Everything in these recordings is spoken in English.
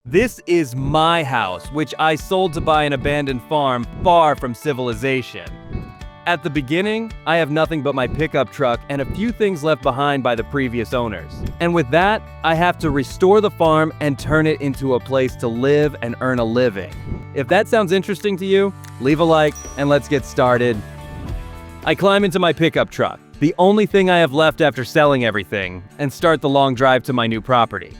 This is my house, which I sold to buy an abandoned farm far from civilization. At the beginning, I have nothing but my pickup truck and a few things left behind by the previous owners. And with that, I have to restore the farm and turn it into a place to live and earn a living. If that sounds interesting to you, leave a like and let's get started. I climb into my pickup truck, the only thing I have left after selling everything, and start the long drive to my new property.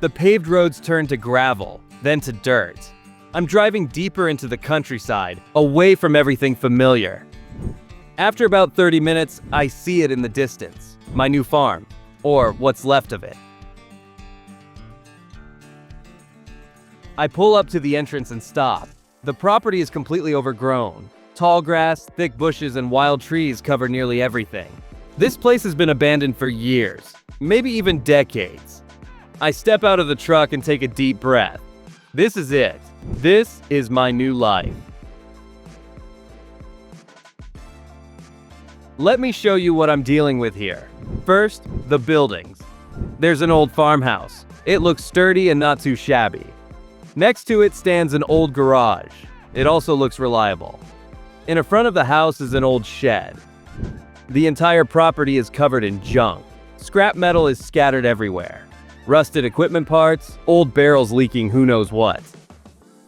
The paved roads turn to gravel, then to dirt. I'm driving deeper into the countryside, away from everything familiar. After about 30 minutes, I see it in the distance, my new farm, or what's left of it. I pull up to the entrance and stop. The property is completely overgrown. Tall grass, thick bushes, and wild trees cover nearly everything. This place has been abandoned for years, maybe even decades. I step out of the truck and take a deep breath. This is it. This is my new life. Let me show you what I'm dealing with here. First, the buildings. There's an old farmhouse. It looks sturdy and not too shabby. Next to it stands an old garage. It also looks reliable. In the front of the house is an old shed. The entire property is covered in junk. Scrap metal is scattered everywhere. Rusted equipment parts, old barrels leaking who knows what.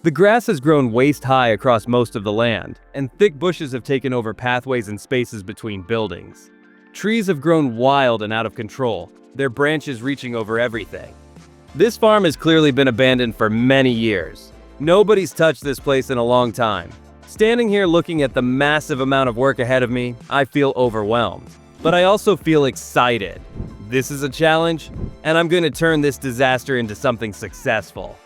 The grass has grown waist-high across most of the land, and thick bushes have taken over pathways and spaces between buildings. Trees have grown wild and out of control, their branches reaching over everything. This farm has clearly been abandoned for many years. Nobody's touched this place in a long time. Standing here looking at the massive amount of work ahead of me, I feel overwhelmed. But I also feel excited. This is a challenge, and I'm going to turn this disaster into something successful.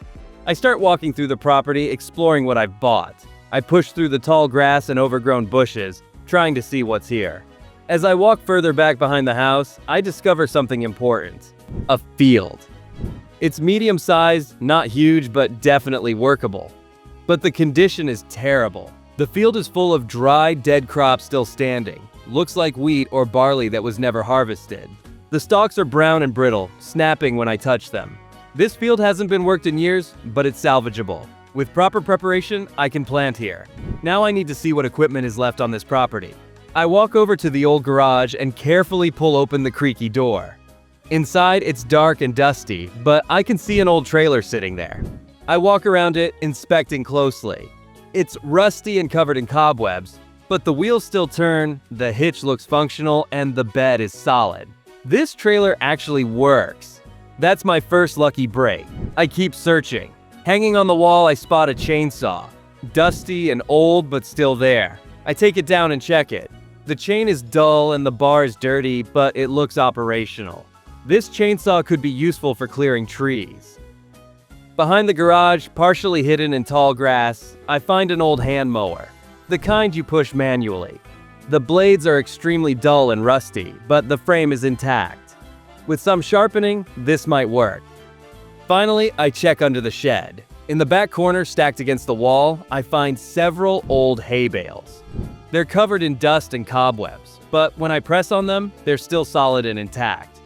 I start walking through the property, exploring what I've bought. I push through the tall grass and overgrown bushes, trying to see what's here. As I walk further back behind the house, I discover something important. A field. It's medium-sized, not huge, but definitely workable. But the condition is terrible. The field is full of dry, dead crops still standing. Looks like wheat or barley that was never harvested. The stalks are brown and brittle, snapping when I touch them. This field hasn't been worked in years, but it's salvageable. With proper preparation, I can plant here. Now I need to see what equipment is left on this property. I walk over to the old garage and carefully pull open the creaky door. Inside, it's dark and dusty, but I can see an old trailer sitting there. I walk around it, inspecting closely. It's rusty and covered in cobwebs, but the wheels still turn, the hitch looks functional, and the bed is solid. This trailer actually works. That's my first lucky break. I keep searching. Hanging on the wall, I spot a chainsaw. Dusty and old, but still there. I take it down and check it. The chain is dull and the bar is dirty, but it looks operational. This chainsaw could be useful for clearing trees. Behind the garage, partially hidden in tall grass, I find an old hand mower. The kind you push manually. The blades are extremely dull and rusty, but the frame is intact. With some sharpening, this might work. Finally, I check under the shed. In the back corner, stacked against the wall, I find several old hay bales. They're covered in dust and cobwebs, but when I press on them, they're still solid and intact.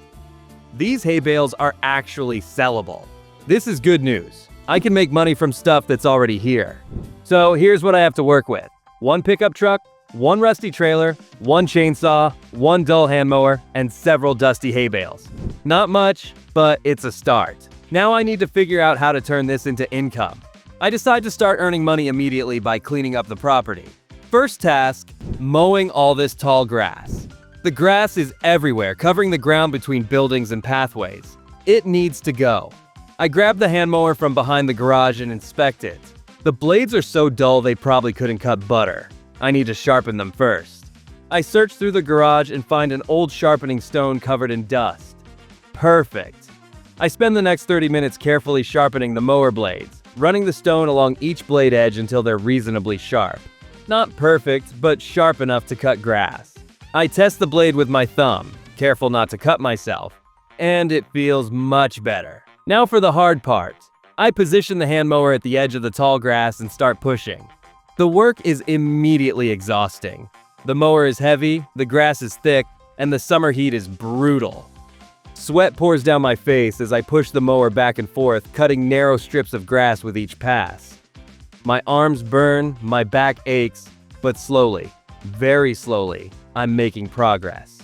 These hay bales are actually sellable. This is good news. I can make money from stuff that's already here. So here's what I have to work with. One pickup truck, one rusty trailer, one chainsaw, one dull hand mower, and several dusty hay bales. Not much, but it's a start. Now I need to figure out how to turn this into income. I decide to start earning money immediately by cleaning up the property. First task, mowing all this tall grass. The grass is everywhere, covering the ground between buildings and pathways. It needs to go. I grab the hand mower from behind the garage and inspect it. The blades are so dull they probably couldn't cut butter. I need to sharpen them first. I search through the garage and find an old sharpening stone covered in dust. Perfect. I spend the next 30 minutes carefully sharpening the mower blades, running the stone along each blade edge until they're reasonably sharp. Not perfect, but sharp enough to cut grass. I test the blade with my thumb, careful not to cut myself, and it feels much better. Now for the hard part. I position the hand mower at the edge of the tall grass and start pushing. The work is immediately exhausting. The mower is heavy, the grass is thick, and the summer heat is brutal. Sweat pours down my face as I push the mower back and forth, cutting narrow strips of grass with each pass. My arms burn, my back aches, but slowly, very slowly, I'm making progress.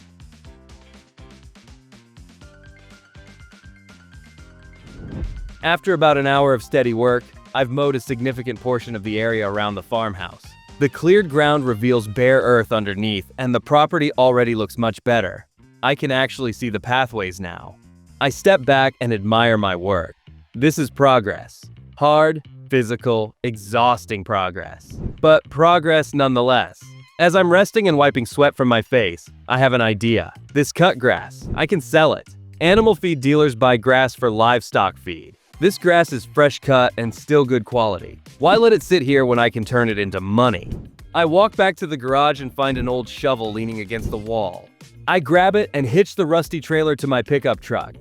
After about an hour of steady work, I've mowed a significant portion of the area around the farmhouse. The cleared ground reveals bare earth underneath, and the property already looks much better. I can actually see the pathways now. I step back and admire my work. This is progress. Hard, physical, exhausting progress. But progress nonetheless. As I'm resting and wiping sweat from my face, I have an idea. This cut grass, I can sell it. Animal feed dealers buy grass for livestock feed. This grass is fresh cut and still good quality. Why let it sit here when I can turn it into money? I walk back to the garage and find an old shovel leaning against the wall. I grab it and hitch the rusty trailer to my pickup truck.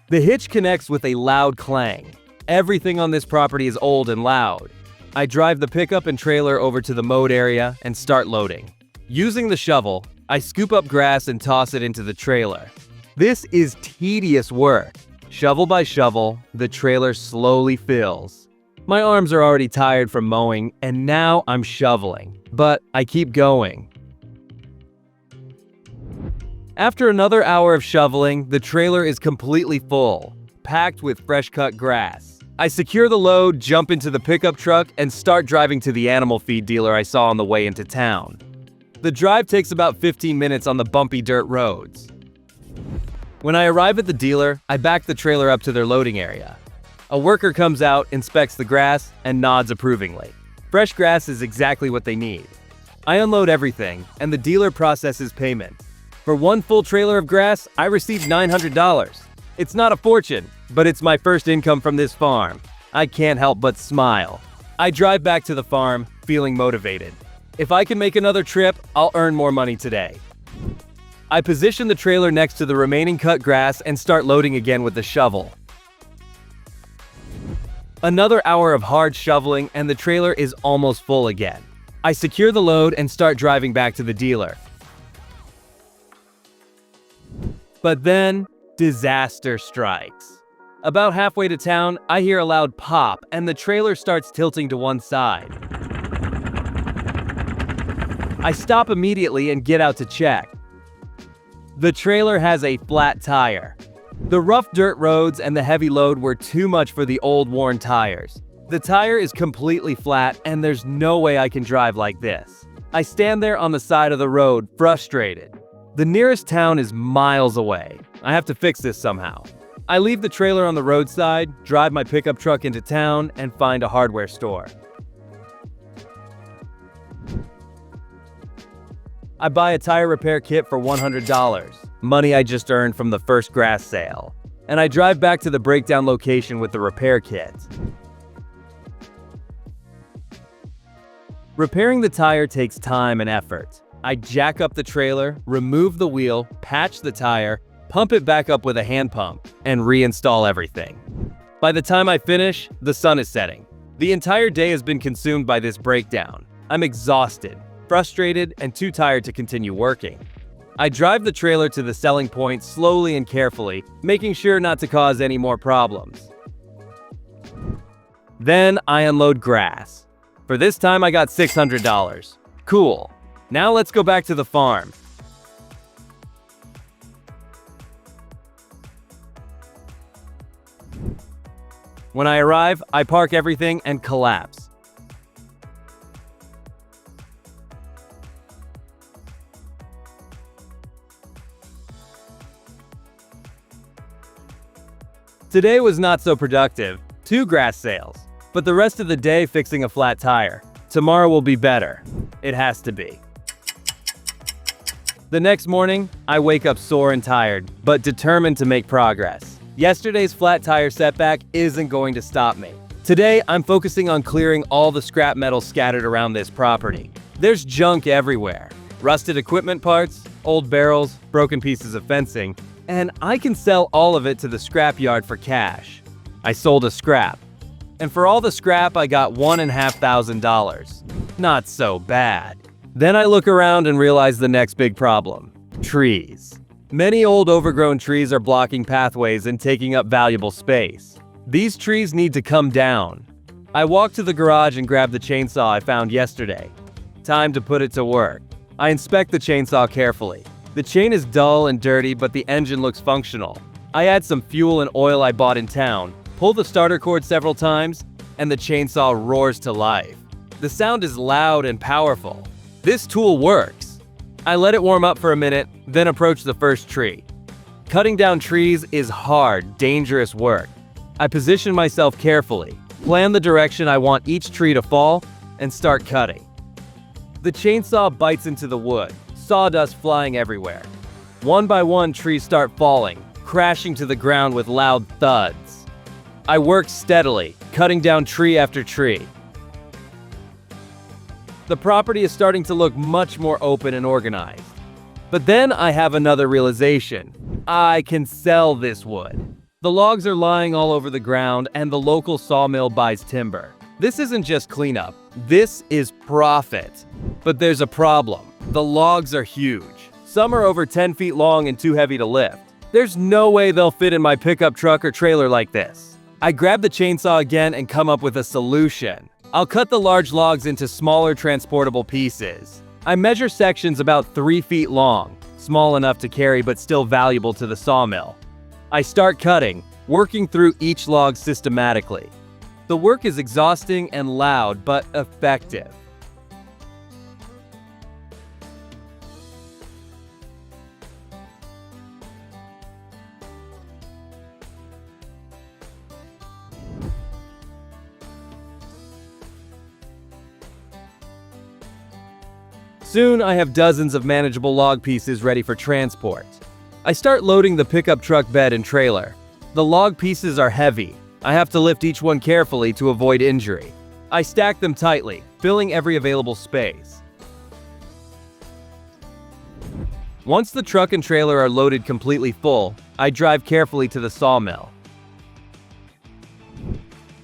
The hitch connects with a loud clang. Everything on this property is old and loud. I drive the pickup and trailer over to the mowed area and start loading. Using the shovel, I scoop up grass and toss it into the trailer. This is tedious work. Shovel by shovel, the trailer slowly fills. My arms are already tired from mowing, and now I'm shoveling. But I keep going. After another hour of shoveling, the trailer is completely full, packed with fresh-cut grass. I secure the load, jump into the pickup truck, and start driving to the animal feed dealer I saw on the way into town. The drive takes about 15 minutes on the bumpy dirt roads. When I arrive at the dealer, I back the trailer up to their loading area. A worker comes out, inspects the grass, and nods approvingly. Fresh grass is exactly what they need. I unload everything, and the dealer processes payment. For one full trailer of grass, I received $900. It's not a fortune, but it's my first income from this farm. I can't help but smile. I drive back to the farm, feeling motivated. If I can make another trip, I'll earn more money today. I position the trailer next to the remaining cut grass and start loading again with the shovel. Another hour of hard shoveling and the trailer is almost full again. I secure the load and start driving back to the dealer. But then, disaster strikes. About halfway to town, I hear a loud pop and the trailer starts tilting to one side. I stop immediately and get out to check. The trailer has a flat tire. The rough dirt roads and the heavy load were too much for the old worn tires. The tire is completely flat and there's no way I can drive like this. I stand there on the side of the road, frustrated. The nearest town is miles away. I have to fix this somehow. I leave the trailer on the roadside, drive my pickup truck into town, and find a hardware store. I buy a tire repair kit for $100, money I just earned from the first grass sale. And I drive back to the breakdown location with the repair kit. Repairing the tire takes time and effort. I jack up the trailer, remove the wheel, patch the tire, pump it back up with a hand pump, and reinstall everything. By the time I finish, the sun is setting. The entire day has been consumed by this breakdown. I'm exhausted, frustrated, and too tired to continue working. I drive the trailer to the selling point slowly and carefully, making sure not to cause any more problems. Then I unload grass. For this time I got $600. Cool. Now let's go back to the farm. When I arrive, I park everything and collapse. Today was not so productive, 2 grass sales, but the rest of the day fixing a flat tire. Tomorrow will be better. It has to be. The next morning, I wake up sore and tired, but determined to make progress. Yesterday's flat tire setback isn't going to stop me. Today, I'm focusing on clearing all the scrap metal scattered around this property. There's junk everywhere. Rusted equipment parts, old barrels, broken pieces of fencing, and I can sell all of it to the scrap yard for cash. I sold a scrap. And for all the scrap, I got $1,500. Not so bad. Then I look around and realize the next big problem: trees. Many old overgrown trees are blocking pathways and taking up valuable space. These trees need to come down. I walk to the garage and grab the chainsaw I found yesterday. Time to put it to work. I inspect the chainsaw carefully. The chain is dull and dirty, but the engine looks functional. I add some fuel and oil I bought in town, pull the starter cord several times, and the chainsaw roars to life. The sound is loud and powerful. This tool works. I let it warm up for a minute, then approach the first tree. Cutting down trees is hard, dangerous work. I position myself carefully, plan the direction I want each tree to fall, and start cutting. The chainsaw bites into the wood, sawdust flying everywhere. One by one, trees start falling, crashing to the ground with loud thuds. I work steadily, cutting down tree after tree. The property is starting to look much more open and organized. But then I have another realization. I can sell this wood. The logs are lying all over the ground, and the local sawmill buys timber. This isn't just cleanup. This is profit. But there's a problem. The logs are huge. Some are over 10 feet long and too heavy to lift. There's no way they'll fit in my pickup truck or trailer like this. I grab the chainsaw again and come up with a solution. I'll cut the large logs into smaller transportable pieces. I measure sections about 3 feet long, small enough to carry but still valuable to the sawmill. I start cutting, working through each log systematically. The work is exhausting and loud, but effective. Soon, I have dozens of manageable log pieces ready for transport. I start loading the pickup truck bed and trailer. The log pieces are heavy. I have to lift each one carefully to avoid injury. I stack them tightly, filling every available space. Once the truck and trailer are loaded completely full, I drive carefully to the sawmill.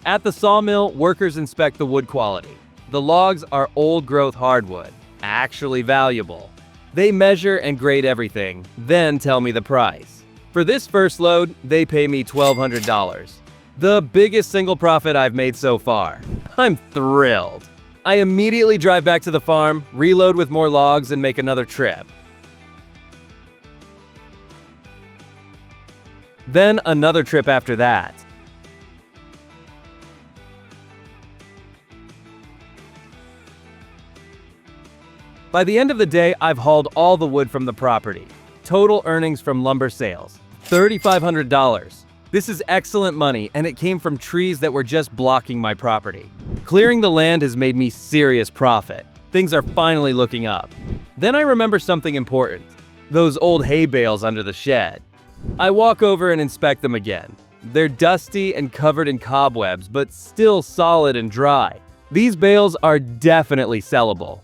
At the sawmill, workers inspect the wood quality. The logs are old-growth hardwood, actually valuable. They measure and grade everything, then tell me the price. For this first load, they pay me $1,200. The biggest single profit I've made so far. I'm thrilled. I immediately drive back to the farm, reload with more logs, and make another trip. Then another trip after that. By the end of the day, I've hauled all the wood from the property. Total earnings from lumber sales, $3,500. This is excellent money, and it came from trees that were just blocking my property. Clearing the land has made me serious profit. Things are finally looking up. Then I remember something important. Those old hay bales under the shed. I walk over and inspect them again. They're dusty and covered in cobwebs, but still solid and dry. These bales are definitely sellable.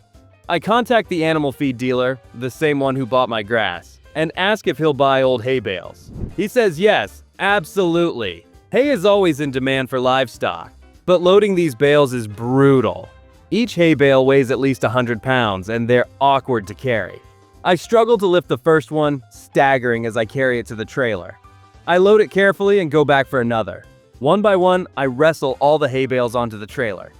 I contact the animal feed dealer, the same one who bought my grass, and ask if he'll buy old hay bales. He says yes, absolutely. Hay is always in demand for livestock, but loading these bales is brutal. Each hay bale weighs at least 100 pounds, and they're awkward to carry. I struggle to lift the first one, staggering as I carry it to the trailer. I load it carefully and go back for another. One by one, I wrestle all the hay bales onto the trailer.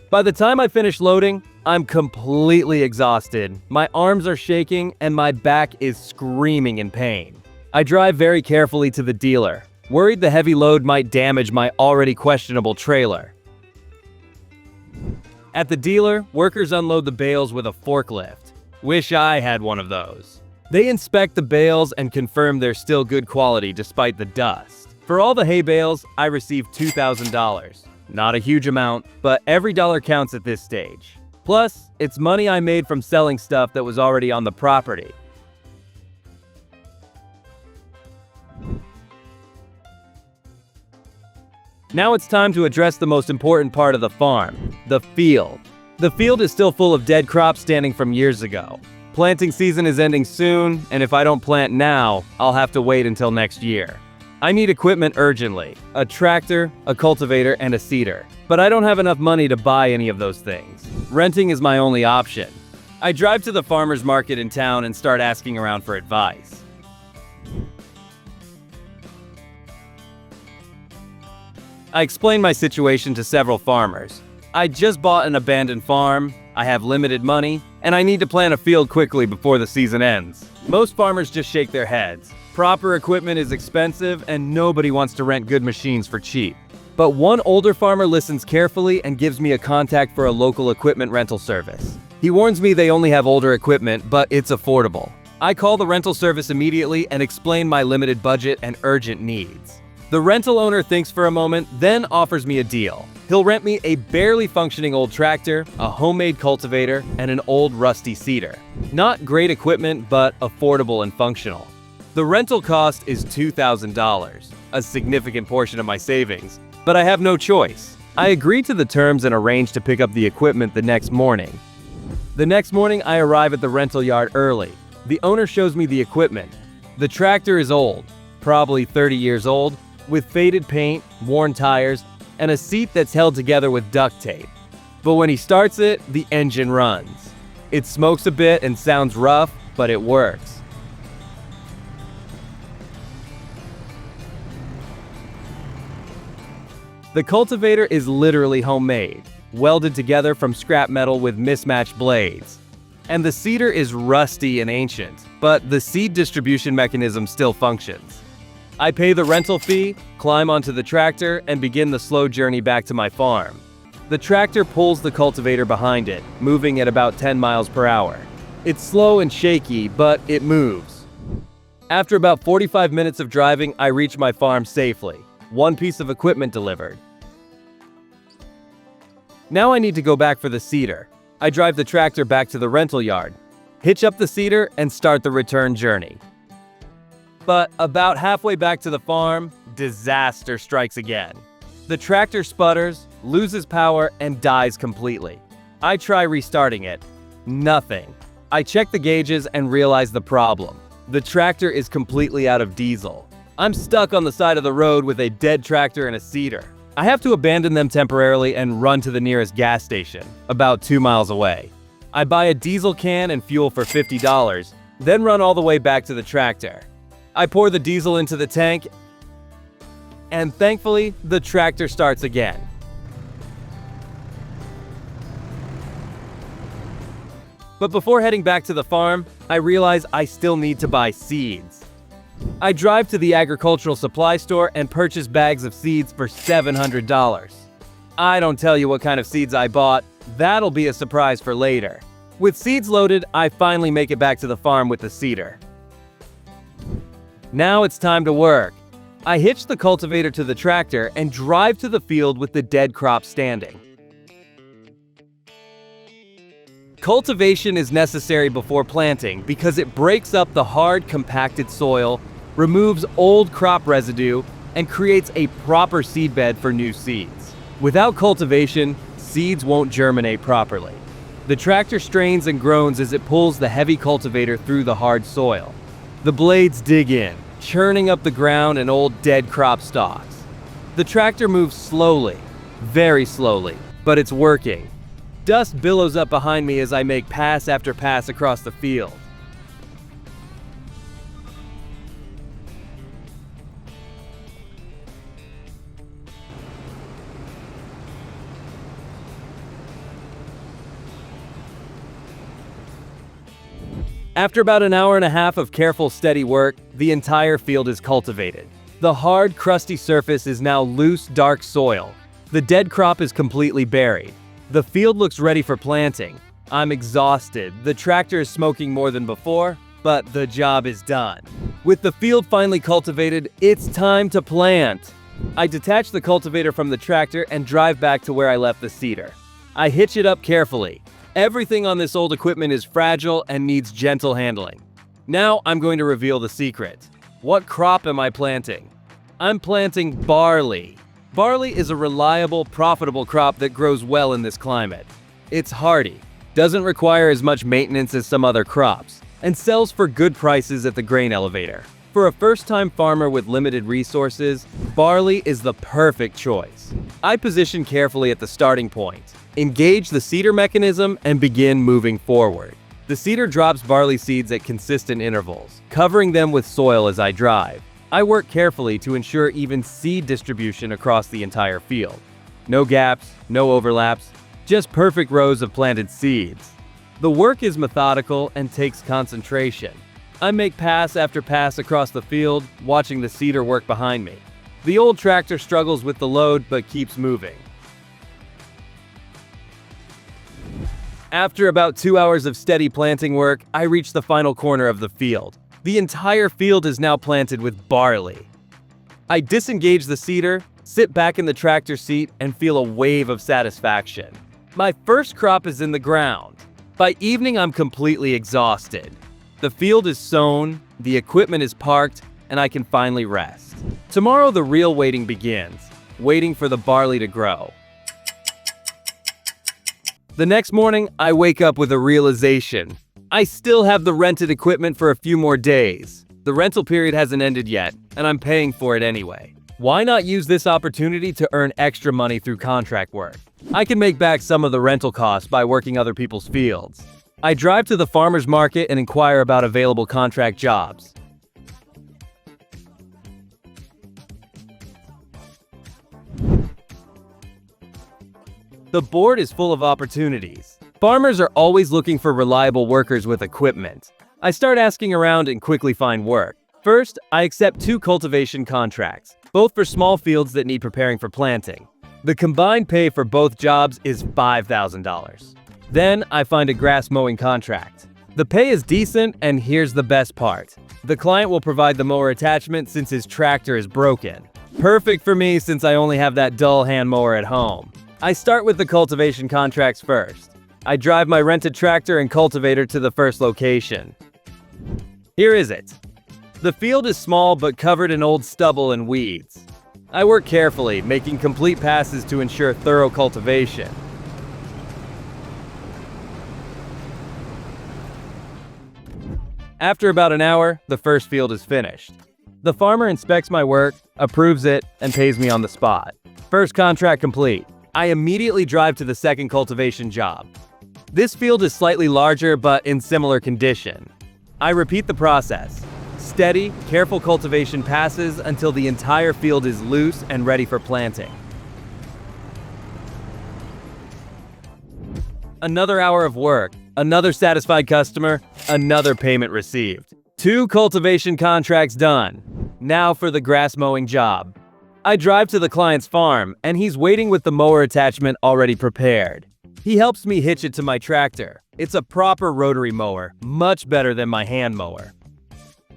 By the time I finish loading, I'm completely exhausted. My arms are shaking and my back is screaming in pain. I drive very carefully to the dealer, worried the heavy load might damage my already questionable trailer. At the dealer, workers unload the bales with a forklift. Wish I had one of those. They inspect the bales and confirm they're still good quality despite the dust. For all the hay bales, I received $2,000. Not a huge amount, but every dollar counts at this stage. Plus, it's money I made from selling stuff that was already on the property. Now it's time to address the most important part of the farm, the field. The field is still full of dead crops standing from years ago. Planting season is ending soon, and if I don't plant now, I'll have to wait until next year. I need equipment urgently. A tractor, a cultivator, and a seeder. But I don't have enough money to buy any of those things. Renting is my only option. I drive to the farmer's market in town and start asking around for advice. I explain my situation to several farmers. I just bought an abandoned farm, I have limited money, and I need to plant a field quickly before the season ends. Most farmers just shake their heads. Proper equipment is expensive and nobody wants to rent good machines for cheap. But one older farmer listens carefully and gives me a contact for a local equipment rental service. He warns me they only have older equipment, but it's affordable. I call the rental service immediately and explain my limited budget and urgent needs. The rental owner thinks for a moment, then offers me a deal. He'll rent me a barely functioning old tractor, a homemade cultivator, and an old rusty seeder. Not great equipment, but affordable and functional. The rental cost is $2,000, a significant portion of my savings, but I have no choice. I agree to the terms and arrange to pick up the equipment the next morning. The next morning, I arrive at the rental yard early. The owner shows me the equipment. The tractor is old, probably 30 years old, with faded paint, worn tires, and a seat that's held together with duct tape. But when he starts it, the engine runs. It smokes a bit and sounds rough, but it works. The cultivator is literally homemade, welded together from scrap metal with mismatched blades. And the seeder is rusty and ancient, but the seed distribution mechanism still functions. I pay the rental fee, climb onto the tractor, and begin the slow journey back to my farm. The tractor pulls the cultivator behind it, moving at about 10 miles per hour. It's slow and shaky, but it moves. After about 45 minutes of driving, I reach my farm safely. One piece of equipment delivered. Now I need to go back for the seeder. I drive the tractor back to the rental yard, hitch up the seeder, and start the return journey. But about halfway back to the farm, disaster strikes again. The tractor sputters, loses power, and dies completely. I try restarting it. Nothing. I check the gauges and realize the problem. The tractor is completely out of diesel. I'm stuck on the side of the road with a dead tractor and a seeder. I have to abandon them temporarily and run to the nearest gas station, about 2 miles away. I buy a diesel can and fuel for $50, then run all the way back to the tractor. I pour the diesel into the tank, and thankfully, the tractor starts again. But before heading back to the farm, I realize I still need to buy seeds. I drive to the agricultural supply store and purchase bags of seeds for $700. I don't tell you what kind of seeds I bought, that'll be a surprise for later. With seeds loaded, I finally make it back to the farm with the seeder. Now it's time to work. I hitch the cultivator to the tractor and drive to the field with the dead crop standing. Cultivation is necessary before planting because it breaks up the hard, compacted soil, removes old crop residue, and creates a proper seedbed for new seeds. Without cultivation, seeds won't germinate properly. The tractor strains and groans as it pulls the heavy cultivator through the hard soil. The blades dig in, churning up the ground and old dead crop stalks. The tractor moves slowly, very slowly, but it's working. Dust billows up behind me as I make pass after pass across the field. After about an hour and a half of careful, steady work, the entire field is cultivated. The hard, crusty surface is now loose, dark soil. The dead crop is completely buried. The field looks ready for planting. I'm exhausted. The tractor is smoking more than before, but the job is done. With the field finally cultivated, it's time to plant. I detach the cultivator from the tractor and drive back to where I left the seeder. I hitch it up carefully. Everything on this old equipment is fragile and needs gentle handling. Now I'm going to reveal the secret. What crop am I planting? I'm planting barley. Barley is a reliable, profitable crop that grows well in this climate. It's hardy, doesn't require as much maintenance as some other crops, and sells for good prices at the grain elevator. For a first-time farmer with limited resources, barley is the perfect choice. I position carefully at the starting point, engage the seeder mechanism, and begin moving forward. The seeder drops barley seeds at consistent intervals, covering them with soil as I drive. I work carefully to ensure even seed distribution across the entire field. No gaps, no overlaps, just perfect rows of planted seeds. The work is methodical and takes concentration. I make pass after pass across the field, watching the seeder work behind me. The old tractor struggles with the load but keeps moving. After about 2 hours of steady planting work, I reach the final corner of the field. The entire field is now planted with barley. I disengage the seeder, sit back in the tractor seat, and feel a wave of satisfaction. My first crop is in the ground. By evening, I'm completely exhausted. The field is sown, the equipment is parked, and I can finally rest. Tomorrow, the real waiting begins, waiting for the barley to grow. The next morning, I wake up with a realization. I still have the rented equipment for a few more days. The rental period hasn't ended yet, and I'm paying for it anyway. Why not use this opportunity to earn extra money through contract work? I can make back some of the rental costs by working other people's fields. I drive to the farmer's market and inquire about available contract jobs. The board is full of opportunities. Farmers are always looking for reliable workers with equipment. I start asking around and quickly find work. First, I accept 2 cultivation contracts, both for small fields that need preparing for planting. The combined pay for both jobs is $5,000. Then, I find a grass mowing contract. The pay is decent, and here's the best part. The client will provide the mower attachment since his tractor is broken. Perfect for me since I only have that dull hand mower at home. I start with the cultivation contracts first. I drive my rented tractor and cultivator to the first location. Here is it. The field is small but covered in old stubble and weeds. I work carefully, making complete passes to ensure thorough cultivation. After about an hour, the first field is finished. The farmer inspects my work, approves it, and pays me on the spot. First contract complete. I immediately drive to the second cultivation job. This field is slightly larger but in similar condition. I repeat the process. Steady, careful cultivation passes until the entire field is loose and ready for planting. Another hour of work, another satisfied customer, another payment received. 2 cultivation contracts done. Now for the grass mowing job. I drive to the client's farm, and he's waiting with the mower attachment already prepared. He helps me hitch it to my tractor. It's a proper rotary mower, much better than my hand mower.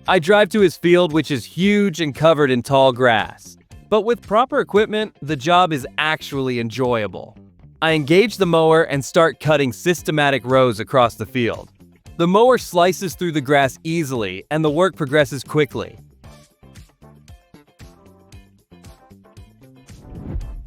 I drive to his field, which is huge and covered in tall grass. But with proper equipment, the job is actually enjoyable. I engage the mower and start cutting systematic rows across the field. The mower slices through the grass easily, and the work progresses quickly.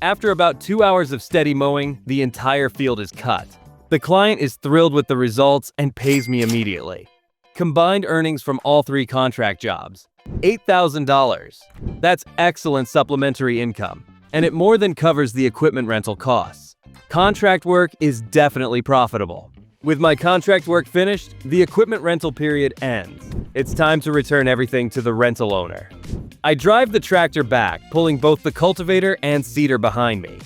After about 2 hours of steady mowing, the entire field is cut. The client is thrilled with the results and pays me immediately. Combined earnings from all 3 contract jobs, $8,000. That's excellent supplementary income, and it more than covers the equipment rental costs. Contract work is definitely profitable. With my contract work finished, the equipment rental period ends. It's time to return everything to the rental owner. I drive the tractor back, pulling both the cultivator and seeder behind me.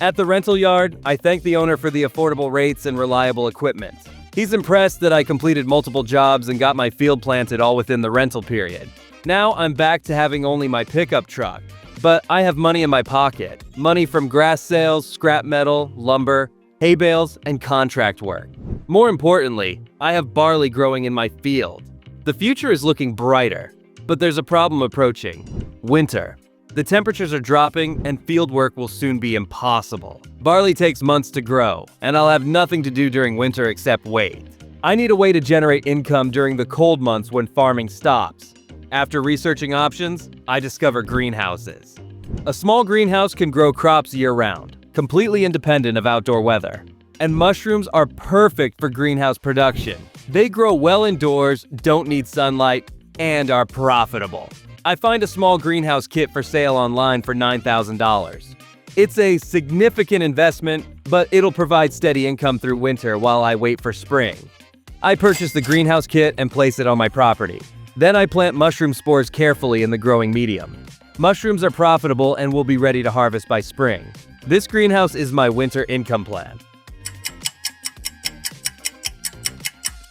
At the rental yard, I thank the owner for the affordable rates and reliable equipment. He's impressed that I completed multiple jobs and got my field planted all within the rental period. Now I'm back to having only my pickup truck. But I have money in my pocket. Money from grass sales, scrap metal, lumber, hay bales, and contract work. More importantly, I have barley growing in my field. The future is looking brighter, but there's a problem approaching. Winter. The temperatures are dropping and field work will soon be impossible. Barley takes months to grow, and I'll have nothing to do during winter except wait. I need a way to generate income during the cold months when farming stops. After researching options, I discover greenhouses. A small greenhouse can grow crops year-round. completely independent of outdoor weather. And mushrooms are perfect for greenhouse production. They grow well indoors, don't need sunlight, and are profitable. I find a small greenhouse kit for sale online for $9,000. It's a significant investment, but it'll provide steady income through winter while I wait for spring. I purchase the greenhouse kit and place it on my property. Then I plant mushroom spores carefully in the growing medium. Mushrooms are profitable and will be ready to harvest by spring. This greenhouse is my winter income plan.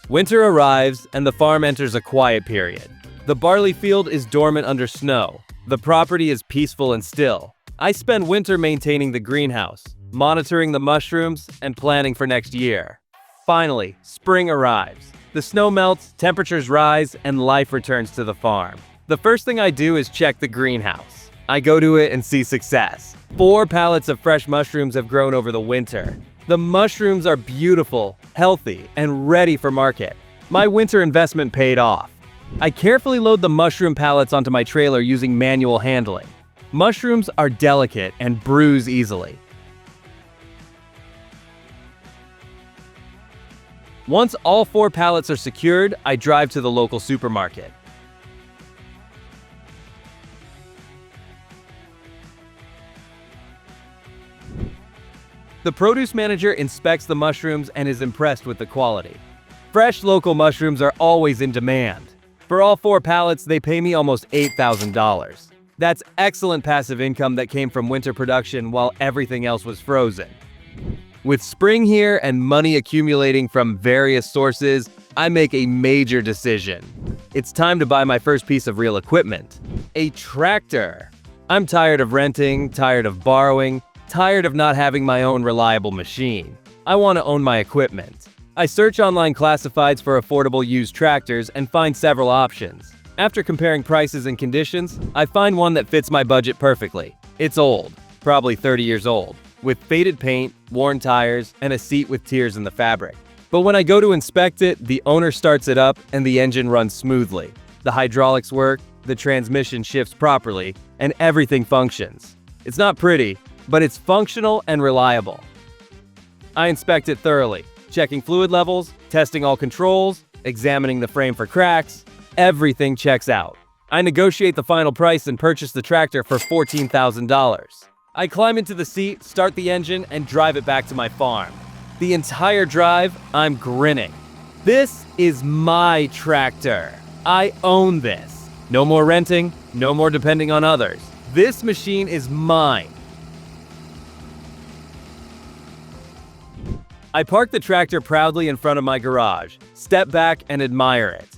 Winter arrives and the farm enters a quiet period. The barley field is dormant under snow. The property is peaceful and still. I spend winter maintaining the greenhouse, monitoring the mushrooms, and planning for next year. Finally, spring arrives. The snow melts, temperatures rise, and life returns to the farm. The first thing I do is check the greenhouse. I go to it and see success. 4 pallets of fresh mushrooms have grown over the winter. The mushrooms are beautiful, healthy, and ready for market. My winter investment paid off. I carefully load the mushroom pallets onto my trailer using manual handling. Mushrooms are delicate and bruise easily. Once all 4 pallets are secured, I drive to the local supermarket. The produce manager inspects the mushrooms and is impressed with the quality. Fresh local mushrooms are always in demand. For all 4 pallets, they pay me almost $8,000. That's excellent passive income that came from winter production while everything else was frozen. With spring here and money accumulating from various sources, I make a major decision. It's time to buy my first piece of real equipment. A tractor. I'm tired of renting, tired of borrowing, tired of not having my own reliable machine. I want to own my equipment. I search online classifieds for affordable used tractors and find several options. After comparing prices and conditions, I find one that fits my budget perfectly. It's old, probably 30 years old, with faded paint, worn tires, and a seat with tears in the fabric. But when I go to inspect it, the owner starts it up and the engine runs smoothly. The hydraulics work, the transmission shifts properly, and everything functions. It's not pretty, but it's functional and reliable. I inspect it thoroughly, checking fluid levels, testing all controls, examining the frame for cracks. Everything checks out. I negotiate the final price and purchase the tractor for $14,000. I climb into the seat, start the engine, and drive it back to my farm. The entire drive, I'm grinning. This is my tractor. I own this. No more renting, no more depending on others. This machine is mine. I park the tractor proudly in front of my garage, step back, and admire it.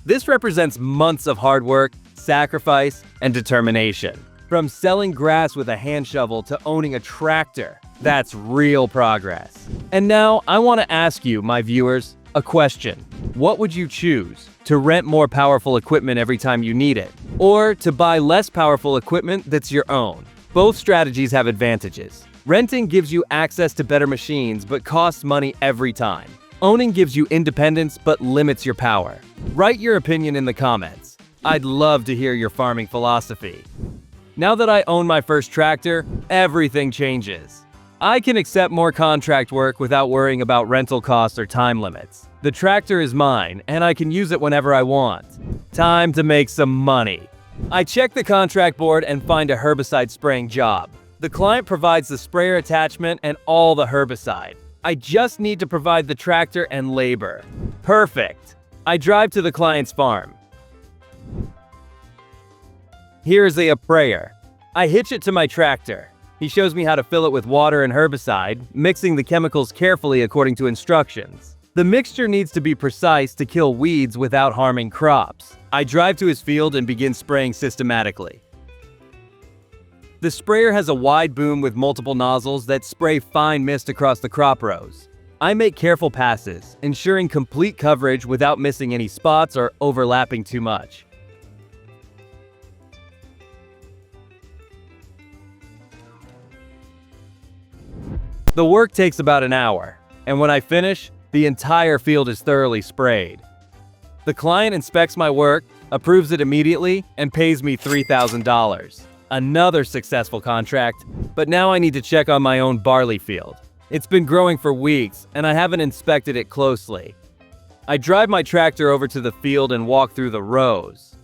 This represents months of hard work, sacrifice, and determination. From selling grass with a hand shovel to owning a tractor, that's real progress. And now, I want to ask you, my viewers, a question. What would you choose? To rent more powerful equipment every time you need it? Or to buy less powerful equipment that's your own? Both strategies have advantages. Renting gives you access to better machines but costs money every time. Owning gives you independence but limits your power. Write your opinion in the comments. I'd love to hear your farming philosophy. Now that I own my first tractor, everything changes. I can accept more contract work without worrying about rental costs or time limits. The tractor is mine, and I can use it whenever I want. Time to make some money. I check the contract board and find a herbicide spraying job. The client provides the sprayer attachment and all the herbicide. I just need to provide the tractor and labor. Perfect. I drive to the client's farm. Here's a sprayer. I hitch it to my tractor. He shows me how to fill it with water and herbicide, mixing the chemicals carefully according to instructions. The mixture needs to be precise to kill weeds without harming crops. I drive to his field and begin spraying systematically. The sprayer has a wide boom with multiple nozzles that spray fine mist across the crop rows. I make careful passes, ensuring complete coverage without missing any spots or overlapping too much. The work takes about an hour, and when I finish, the entire field is thoroughly sprayed. The client inspects my work, approves it immediately, and pays me $3,000. Another successful contract, but now I need to check on my own barley field. It's been growing for weeks, and I haven't inspected it closely. I drive my tractor over to the field and walk through the rows.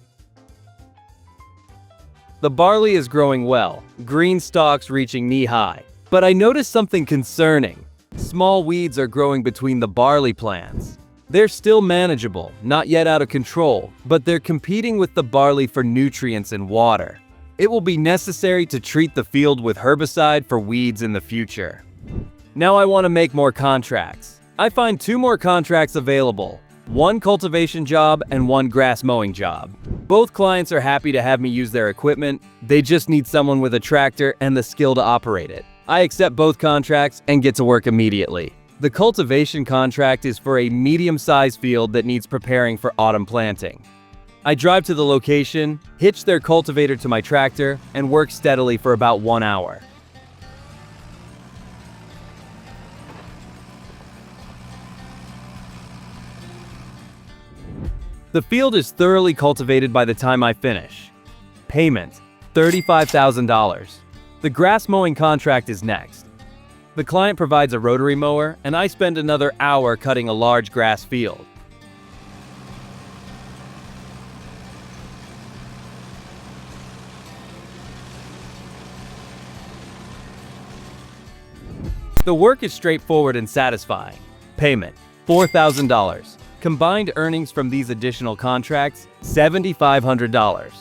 The barley is growing well, green stalks reaching knee-high. But I noticed something concerning. Small weeds are growing between the barley plants. They're still manageable, not yet out of control, but they're competing with the barley for nutrients and water. It will be necessary to treat the field with herbicide for weeds in the future. Now I want to make more contracts. I find 2 more contracts available. 1 cultivation job and 1 grass mowing job. Both clients are happy to have me use their equipment. They just need someone with a tractor and the skill to operate it. I accept both contracts and get to work immediately. The cultivation contract is for a medium-sized field that needs preparing for autumn planting. I drive to the location, hitch their cultivator to my tractor, and work steadily for about 1 hour. The field is thoroughly cultivated by the time I finish. Payment: $35,000. The grass mowing contract is next. The client provides a rotary mower, and I spend another hour cutting a large grass field. The work is straightforward and satisfying. Payment: $4,000. Combined earnings from these additional contracts: $7,500.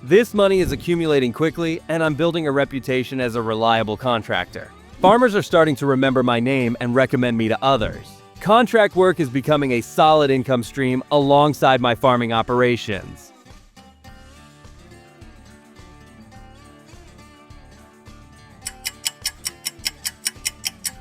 This money is accumulating quickly, and I'm building a reputation as a reliable contractor. Farmers are starting to remember my name and recommend me to others. Contract work is becoming a solid income stream alongside my farming operations.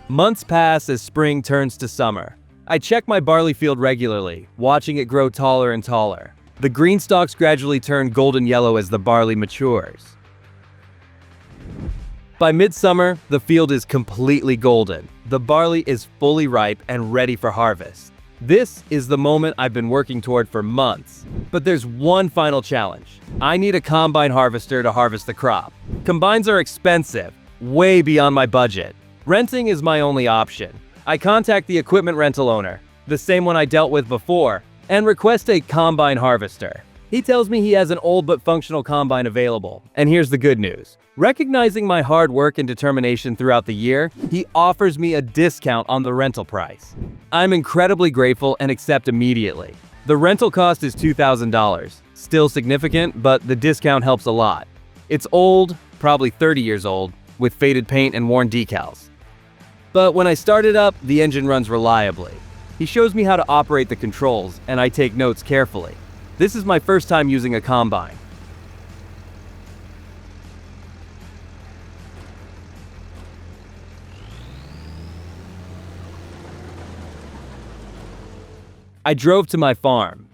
Months pass as spring turns to summer. I check my barley field regularly, watching it grow taller and taller. The green stalks gradually turn golden yellow as the barley matures. By midsummer, the field is completely golden. The barley is fully ripe and ready for harvest. This is the moment I've been working toward for months. But there's one final challenge. I need a combine harvester to harvest the crop. Combines are expensive, way beyond my budget. Renting is my only option. I contact the equipment rental owner, the same one I dealt with before, and request a combine harvester. He tells me he has an old but functional combine available. And here's the good news. Recognizing my hard work and determination throughout the year, he offers me a discount on the rental price. I'm incredibly grateful and accept immediately. The rental cost is $2,000. Still significant, but the discount helps a lot. It's old, probably 30 years old, with faded paint and worn decals. But when I start it up, the engine runs reliably. He shows me how to operate the controls, and I take notes carefully. This is my first time using a combine. I drove to my farm.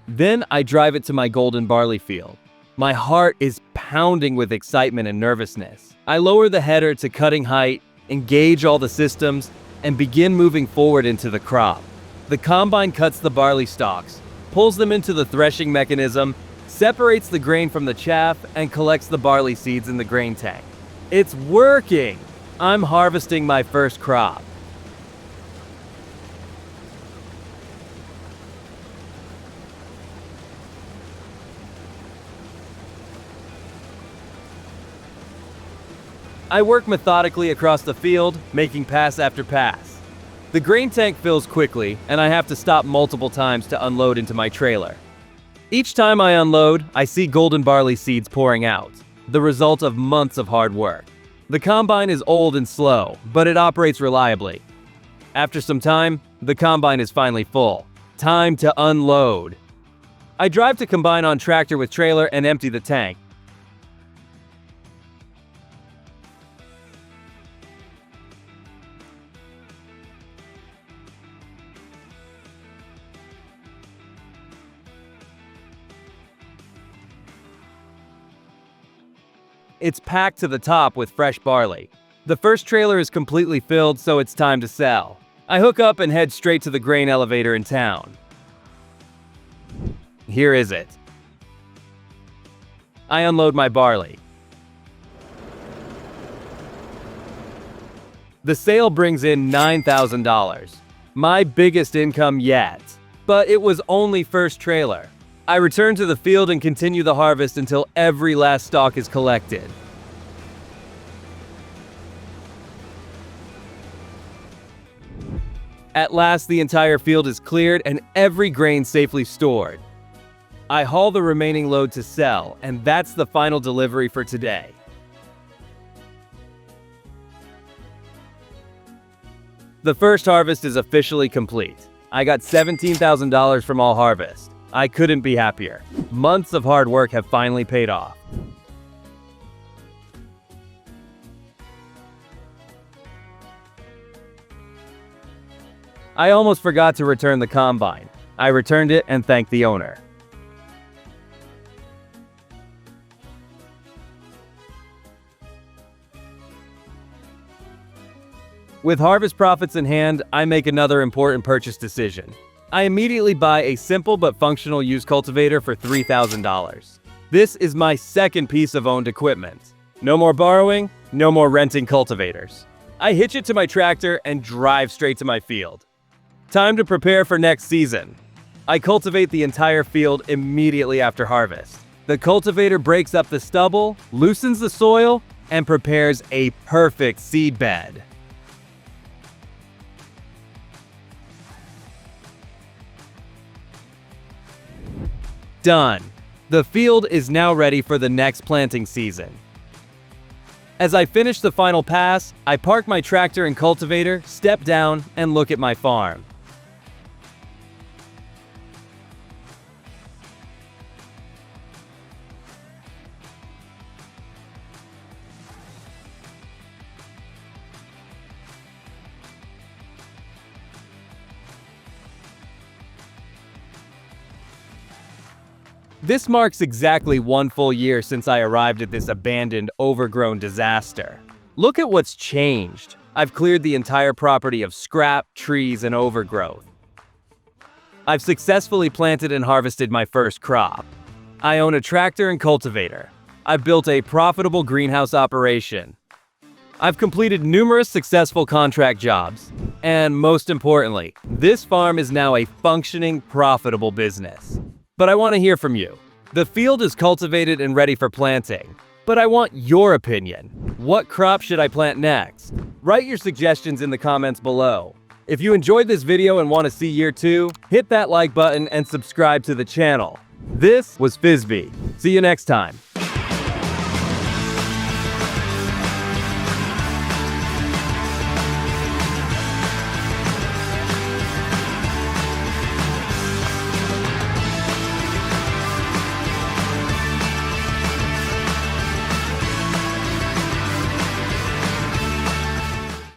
Then I drive it to my golden barley field. My heart is pounding with excitement and nervousness. I lower the header to cutting height, engage all the systems, and begin moving forward into the crop. The combine cuts the barley stalks, pulls them into the threshing mechanism, separates the grain from the chaff, and collects the barley seeds in the grain tank. It's working! I'm harvesting my first crop. I work methodically across the field, making pass after pass. The grain tank fills quickly, and I have to stop multiple times to unload into my trailer. Each time I unload, I see golden barley seeds pouring out, the result of months of hard work. The combine is old and slow, but it operates reliably. After some time, the combine is finally full. Time to unload. I drive to combine on tractor with trailer and empty the tank. It's packed to the top with fresh barley. The first trailer is completely filled, so it's time to sell. I hook up and head straight to the grain elevator in town. Here is it. I unload my barley. The sale brings in $9,000. My biggest income yet. But it was only first trailer. I return to the field and continue the harvest until every last stalk is collected. At last, the entire field is cleared and every grain safely stored. I haul the remaining load to sell, and that's the final delivery for today. The first harvest is officially complete. I got $17,000 from all harvest. I couldn't be happier. Months of hard work have finally paid off. I almost forgot to return the combine. I returned it and thanked the owner. With harvest profits in hand, I make another important purchase decision. I immediately buy a simple but functional used cultivator for $3,000. This is my second piece of owned equipment. No more borrowing, no more renting cultivators. I hitch it to my tractor and drive straight to my field. Time to prepare for next season. I cultivate the entire field immediately after harvest. The cultivator breaks up the stubble, loosens the soil, and prepares a perfect seed bed. Done. The field is now ready for the next planting season. As I finish the final pass, I park my tractor and cultivator, step down, and look at my farm. This marks exactly 1 full year since I arrived at this abandoned, overgrown disaster. Look at what's changed. I've cleared the entire property of scrap, trees, and overgrowth. I've successfully planted and harvested my first crop. I own a tractor and cultivator. I've built a profitable greenhouse operation. I've completed numerous successful contract jobs. And most importantly, this farm is now a functioning, profitable business. But I want to hear from you. The field is cultivated and ready for planting. But I want your opinion. What crop should I plant next? Write your suggestions in the comments below. If you enjoyed this video and want to see year 2, hit that like button and subscribe to the channel. This was Fizbee. See you next time.